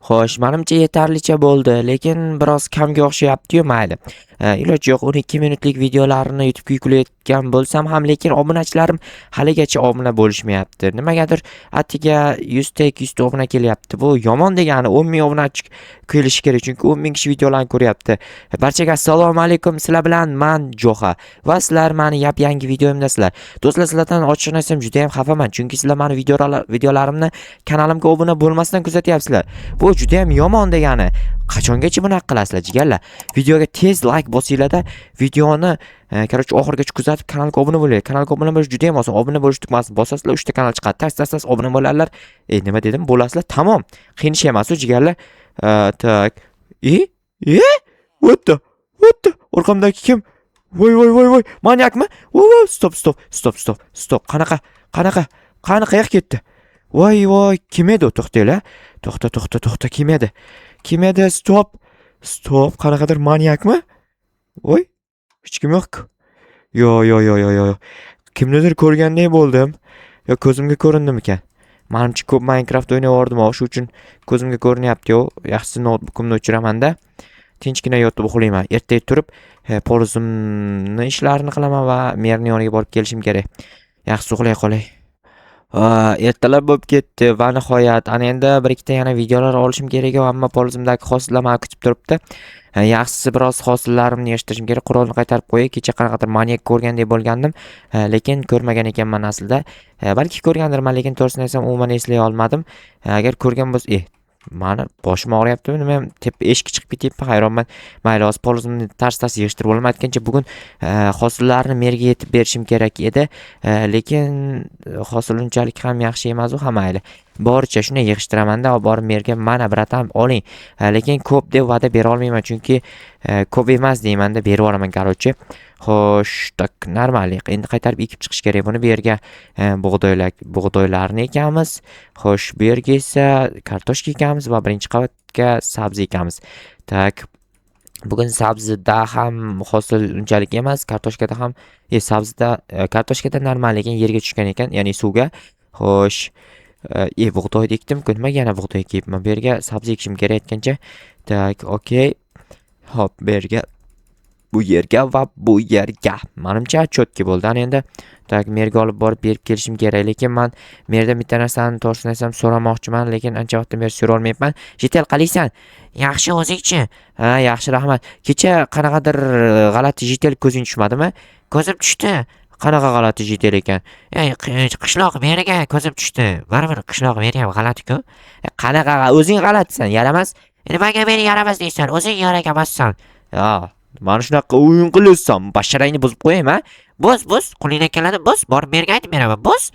Xo'sh, menimcha yetarlicha bo'ldi, lekin biroz kamga o'xshayapti-yu, mayli. Iloji yo'q, 12 minutlik videolarini YouTube'ga yuklayotgan bo'lsam ham, lekin obunachilarim haligacha obuna bo'lishmayapti. Nimagadir attiga 100 ta, 200 ta obuna kelyapti. Bu yomon degani 10 ming obunachi kelishi kerak, chunki 10 ming kishi videolarni ko'ryapti. Barchaga assalomu alaykum. Sizlar bilan men Jo'xa va sizlar meni yangi videomdasizlar. Do'stlar, sizlardan ochiqchani aytsam juda ham xafaman, chunki sizlar meni videolarimni kanalimga obuna bo'lmasdan kuzatyapsizlar. Bu juda ham yomon degani. Qachongacha bunaqa qilasizlar, jigarlar? Videoga tez like bosinglar-da, videoni oxirigacha kuzatib kanalga obuna bo'linglar. Kanalga obuna bo'lish juda ham oson. Obuna bo'lish tugmasini bosasizlar, 3 ta kanal chiqadi. Tas obuna bo'lasizlar. Nima dedim? Bo'lasizlar. Tamom. Qiyin ish emas-ku, jigarlar. Tak. What the? Orqamdagi kim? Voy. Manyakmi? Voy. Stop. Qanaqa? Qayoqqa ketdi? Voy, kim edi u? To'xtanglar. To'xta, kim edi? Stop. Qanaqadir manyakmi? Voy, hech kim yo'q. Yo. Kimnidir ko'rgandek bo'ldim. Yo, ko'zimga ko'rindimikan? Menimcha ko'p Minecraft o'ynayordim, shu uchun ko'zimga ko'rinyapti-yu. Yaxshisi notebookimni o'chiraman-da. Tinchgina yotib uxlayman. Ertaga turib, polizimni ishlarini qilaman va merning yoniga borib kelishim kerak. Yaxshisi uxlay qolay. Ertalab bo'lib ketdi va nihoyat ana endi bir ikkita yana videolar olishim kerak, ammo polizimdagi hosillar meni kutib turibdi. Yaxshisi biroz hosillarimni yig'ishtirishim kerak. Qurolni qaytarib qo'yay. Kecha qanaqadir manyak ko'rgandek bo'lgandim, lekin ko'rmagan ekanman aslida. Balki ko'rgandirman, lekin to'g'risini aytsam umuman eslay olmadim. Agar ko'rgan bo'lsa, meni boshim og'riyaptimi, nima ham eshikka chiqib ketyapman, hayronman. Mayli, hozir polizimni tars yig'ishtirib olaman. Aytgancha bugun hosillarni merga yetib berishim kerak edi, lekin hosil unchalik ham yaxshi emas-u, ham mayli. Boricha shuni yig'ishtiraman-da, borib merga mana bratan oling. Lekin ko'p deb va'da bera olmayman, chunki ko'p emas deyman-da, berib olaman, qarochi. Xo'sh, tak, normal. Endi qaytarib ekib chiqish kerak. Buni bu yerga bug'doylarni ekamiz. Xo'sh, bu yerga esa kartoshka ekamiz va birinchi qavatga sabzi ekamiz. Tak. Bugun sabzida ham hosil unchalik emas, kartoshkada ham, kartoshkada normal ekan, yerga tushgan ekan, ya'ni suvga. Xo'sh, bug'doy ekdim-ku, nimaga yana bug'doy ekibman? Bu yerga sabzi ekishim kerak aytgancha. Tak, okey. Hop, bu yerga va bu yerga. Menimcha chotki bo'ldi. Ana endi tak merga olib borib berib kelishim kerak, lekin men merdan bitta narsani to'g'risini aytsam so'ramoqchiman, lekin ancha vaqtdan beri so'ra olmayapman. Jetel qalaysan? Yaxshi, o'zingchi? Yaxshi, rahmat. Kecha qanaqadir g'alati jetel ko'zing tushmadimi? Ko'zim tushdi. Qanaqa g'alati jetel ekan? Qishloq meriga ko'zim tushdi. Baribir qishloq meri ham g'alati-ku. Qanaqa o'zing g'alatisan, yaramas? Nimaga meni yaramas deysan? O'zing yaragamassan. Mana shunaqa o'yin qilyapsan, basharangni buzib qo'yaymi? Buz, qo'lingdan keladi, buz, borib merga aytib beraman, buz.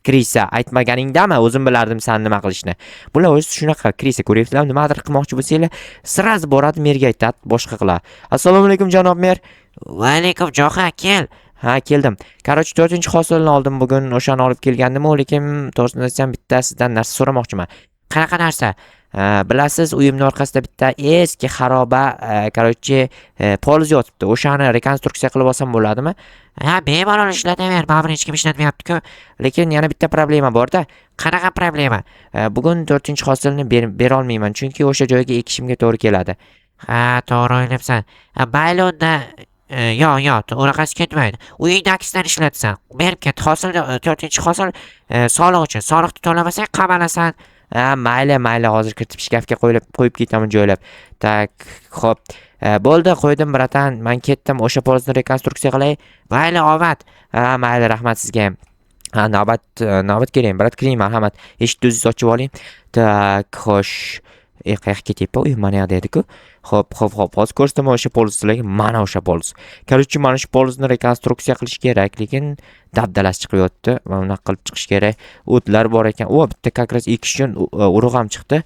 Krisa, aytmaganingdami, o'zim bilardim sen nima qilishni. Bular o'zi shunaqa, Krisa, ko'ryapsizlarmi, nimadir qilmoqchi bo'lsanglar, sirasi boradi merga aytadi, boshqa qiladi. Assalomu alaykum janob mer. Va alaykum, Jo'xa, kel. Keldim. Qarochi 4-hosilni oldim bugun, o'shani olib kelgandim, lekin to'g'risini aytsam bittasidan narsa so'ramoqchiman. Qanaqa narsa? Bilasiz, uyimning orqasida bitta eski xaroba, qarochi poliz yotibdi. O'shani rekonstruksiya qilib olsam bo'ladimi? Bemalol ishlataver, baribir hech kim ishlatmayapti-ku. Lekin yana bitta problema bor-da. Qanaqa problema? Bugun 4-hosilni bera olmayman, chunki o'sha joyga ekishimga to'g'ri keladi. To'g'ri o'ylabsan. Baylonda yo'q, unaqasi ketmaydi. Uyingdagidan ishlatsan, berib ket. Hosilda 4-hosil soliq uchun. Soliqni to'lamasang qamalasan. Mayli, hozir kiritib shkafga qo'yib ketaman joylab. Tak, xo'p. Bo'ldi, qo'ydim bratan. Men ketdim, o'sha polizni rekonstruksiya qilay. Mayli, omad. Mayli, rahmat sizga ham. Navbat keling, brat, kiring, marhamat. Eshikni o'zingiz ochib oling. Tak, xo'sh. Qayoqqa ketyapti? Uy, mana yoqda edi-ku. Xo'p, hozir ko'rsataman o'sha polizlarga, mana o'sha poliz. Qarochi, mana shu polizni rekonstruksiya qilish kerak, lekin dabdalasi chiqib yotdi. Mana bunaqa qilib chiqish kerak. O'tlar bor ekan. Bitta kakras ekish uchun urug' ham chiqdi.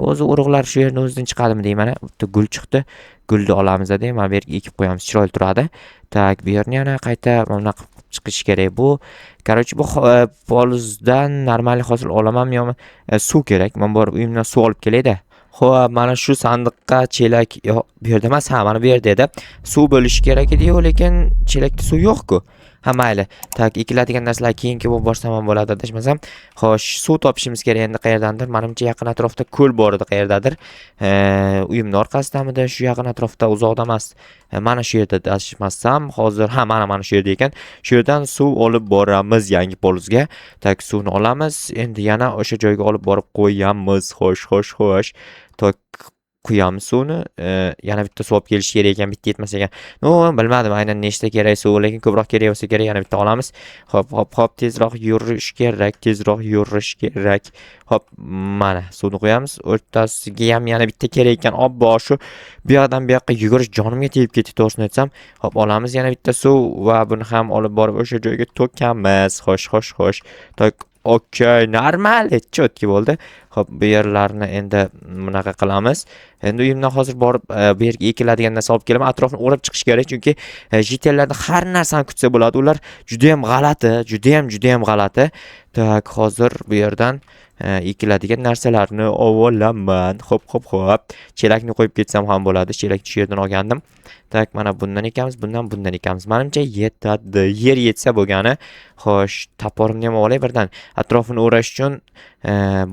O'zi urug'lar shu yerning o'zidan chiqadimi deyman. Bitta gul chiqdi. Gulni olamiz-da, mana bu yerga ekib qo'yamiz, chiroyli turadi. Tak, bu yerni yana qayta mana bunaqa chiqish kerak. Bu qarochi, bu polizdan normal hosil olamanmi yo'qmi? Suv kerak. Men borib uyimdan suv olib kelay-da. Xo'p, mana shu sandiqqa chelak, bu yerda emas, mana bu yerda edi. Suv bo'lishi kerak edi, lekin chelakda suv yo'q-ku. Ha, mayli. Tak, ekiladigan narsalar keyingi bo'lib borsam ham bo'ladi adashmasam. Xo'sh, suv topishimiz kerak endi qayerdandir. Menimcha yaqin atrofda ko'l bor edi qayerdadir. Uyimning orqasidamidi, shu yaqin atrofda, uzoqda emas. Mana shu yerda adashmasam, hozir mana shu yerda ekan. Shu yerdan suv olib boramiz yangi polizga. Tak, suvni olamiz. Endi yana o'sha joyga olib borib qo'yamiz. Xo'sh. Tak, quyamiz suvni. Yana bitta suv olib kelish kerak ekan, bitta yetmas ekan. Bilmadim aynan nechta kerak suv, lekin ko'proq kerak bo'lsa kerak, yana bitta olamiz. Hop, tezroq yurish kerak. Hop, mana suvni qo'yamiz. O'rtasiga ham yana bitta kerak ekan. Obbo, shu bu yoqdan bu yoqqa yugurish jonimga tegib ketdi, to'g'risini aytsam. Hop, olamiz yana bitta suv va buni ham olib borib o'sha joyga to'kamiz. Xo'sh. Tak, okey, normal, chotki bo'ldi. Hop, bu yerlarni endi bunaqa qilamiz. Endi uyimdan hozir borib bu yerga ekiladigan narsa olib kelaman. Atrofni o'rab chiqish kerak, chunki jitellarda har narsani kutsa bo'ladi. Ular juda ham g'alati. Tak, hozir bu yerdan ekiladigan narsalarni olaman. Hop. Chelakni qo'yib ketsam ham bo'ladi. Chelakni shu yerdan olgandim. Tak, mana bundan ekamiz, bundan ekamiz. Menimcha yetadi. Yer yetsa bo'lgani. Xo'sh, toporimni ham olay birdan. Atrofini o'rash uchun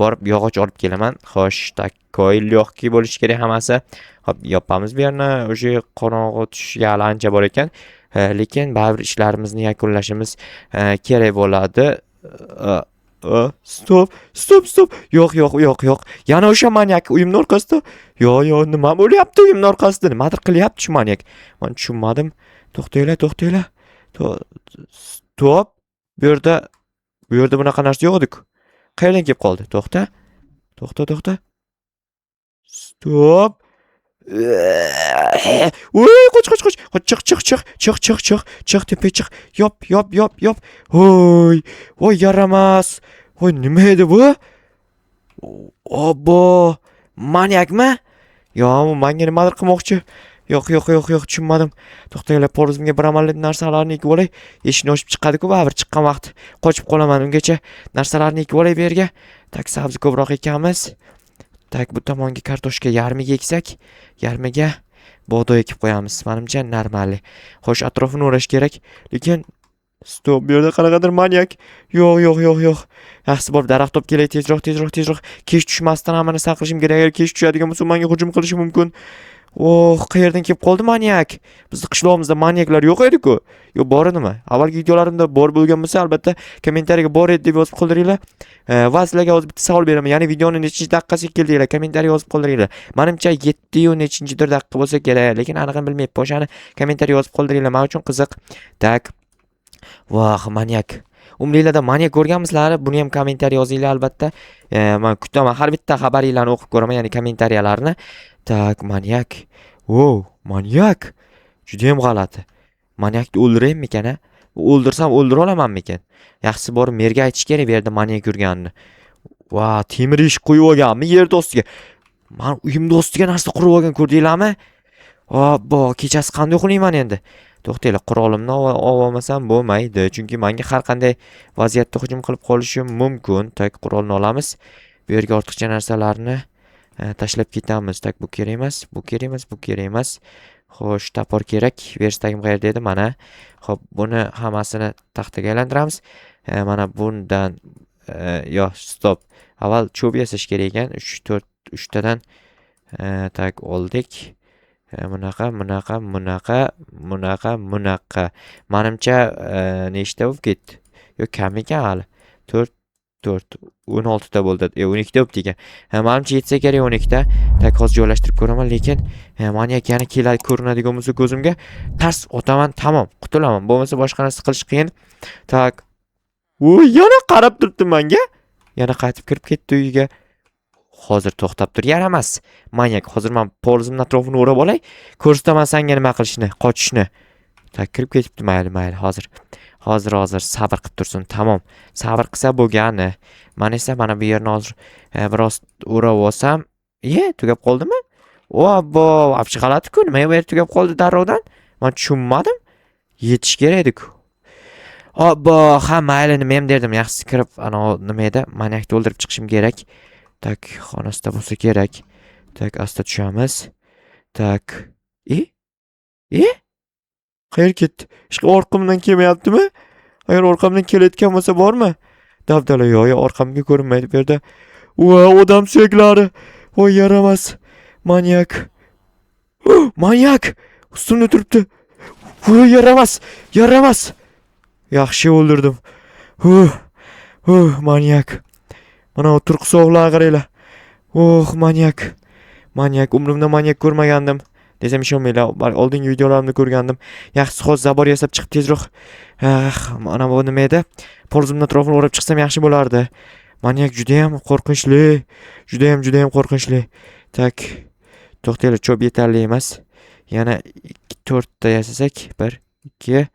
borib yog'och olib kelaman. Xo'sh, takkoy lyoqki bo'lishi kerak hammasi. Hop, yopamiz bu yerni. O'sha qorong'i tushga ancha bor ekan. Lekin baribir ishlarimizni yakunlashimiz kerak bo'ladi. Stop. Yo'q. Yana o'sha manyak uyimning orqasida. Yo, nima bo'lyapti uyimning orqasida? Nimadir qilyapti shu manyak. Men tushunmadim. To'xtanglar. Stop. Bu yerda bunaqa narsa yo'q edi-ku. Qayerdan kelib qoldi? To'xta. Stop. Voy, qoch. Chiq, tepaga chiq. Yop. Voy, yaramas. Voy, nima edi bu? Obbo, manyakmi? Yo, menga nimadir qilmoqchi. Yo'q, tushunmadim. To'xtanglar, polizimga bir amalli narsalarni ekib olay. Eshikni ochib chiqadi-ku, baribir chiqqan vaqt qochib qolaman. Ungacha narsalarni ekib olay bu yerga. Tak, sabzi ko'proq ekamiz. Tak, bu tomonga kartoshka yarmiga eksak, yarmiga bug'doy ekib qo'yamiz. Menimcha normali. Xo'sh, atrofini o'rash kerak, lekin stop, bu yerda qanaqadir manyak. Yo'q. Yaxshi bo'lib daraxt olib kelay, tezroq. Kech tushmasdan hammani saqlashim kerak. Agar kech tushadigan bo'lsa, menga hujum qilishi mumkin. Qayerdan kelib qoldi manyak? Bizning qishlog'imizda manyaklar yo'q edi-ku. Yo, bor edimi? Avvalgi videolarimda bor bo'lgan bo'lsa, albatta kommentariyaga bor edi deb yozib qoldiringlar. Va sizlarga hozir bitta savol beraman. Ya'ni videoni nechinchi daqiqasiga keldinglar? Kommentariyaga yozib qoldiringlar. Menimcha 7 nechinchidir daqiqa bo'lsa kerak, lekin aniqini bilmayapman. O'shani kommentariyaga yozib qoldiringlar. Men uchun qiziq. Tak. Voh, manyak. Umringlarda manyak ko'rganmisizlar? Buni ham kommentariy yozinglar albatta. Men kutaman, har bitta xabaringlarni o'qib ko'raman, ya'ni kommentariyalarni. Tak, manyak. Manyak. Juda ham g'alati. Manyakni o'ldiraymikan, a? O'ldirsam o'ldira olamanmikan? Yaxshisi borib merga aytish kerak bu yerda manyak yurganini. Va, temir ish qo'yib olganmi yer ostiga? Men uyimning ostiga narsa qurib olgan, ko'rdinglarmi? Obbo, kechasi qanday uxlayman endi? To'xtanglar, qurolimni olmasam bo'lmaydi, chunki menga har qanday vaziyatda hujum qilib qolishi mumkin. Tak, qurolni olamiz. Bu yerga ortiqcha narsalarni tashlab ketamiz. Tak, bu kerak emas. Xo'sh, tapor kerak. Verstagim qayerda edi? Mana. Xo'p, buni hammasini taxtaga aylantiramiz. Mana bundan stop. Avval cho'p yasash kerak ekan. 3 tadan tak oldik. Bunaqa. Menimcha nechta bo'lib ketdi? Yo'q, kam ekan hali. 4 16 ta bo'ldi. 12 ta bo'libdi ekan. Menimcha yetsa kerak 12 ta. Tak, hozir joylashtirib ko'raman, lekin manyak yana keladi ko'rinadigan bo'lsa ko'zimga tars otaman, tamom, qutulaman. Bo'lmasa boshqa narsa qilish qiyin. Tak. Yana qarab turibdi menga. Yana qaytib kirib ketdi uyiga. Hozir to'xtab tur, yaramas. Manyak, hozir men polizimning atrofini o'rab olay. Ko'rsataman senga nima qilishni, qochishni. Tak, kirib ketibdi, mayli. Hozir sabr qilib tursin, tamom. Sabr qilsa bo'lgani. Men esa mana bu yerni hozir biroz o'rab olsam, tugab qoldimi? Obbo, apshi g'alati-ku, nima bu yer tugab qoldi darrovdan? Men tushunmadim. Yetish kerak edi-ku. Obbo, mayli, nima ham derdim, yaxshisi kirib, nima edi? Manyakni o'ldirib chiqishim kerak. Tak, xonasida bo'lsa kerak. Tak, asta tushamiz. Tak. Qayer ketdi? Hech orqamdan kelmayaptimi? Agar orqamdan kelayotgan bo'lsa bormi? Dabdala yo'q, orqamga ko'rinmaydi bu yerda. Va odam suyaklari. Voy yaramas. Manyak. Manyak. Ustimda turibdi. Voy yaramas. Yaramas. Yaxshi o'ldirdim. Manyak. Mana o turq sovuqlar qaranglar. Manyak. Manyak. Umrimda manyak ko'rmagandim. Desam ishonmanglar. Oldingi videolarimda ko'rgandim. Yaxshisi hozir zabor yasab chiqib tezroq. Mana bu nima edi? Porzimni atrofini o'rab chiqsam yaxshi bo'lardi. Manyak juda ham qo'rqinchli. Juda ham qo'rqinchli. Tak. To'xtanglar, cho'p yetarli emas. Yana 4 ta yasasak. 1, 2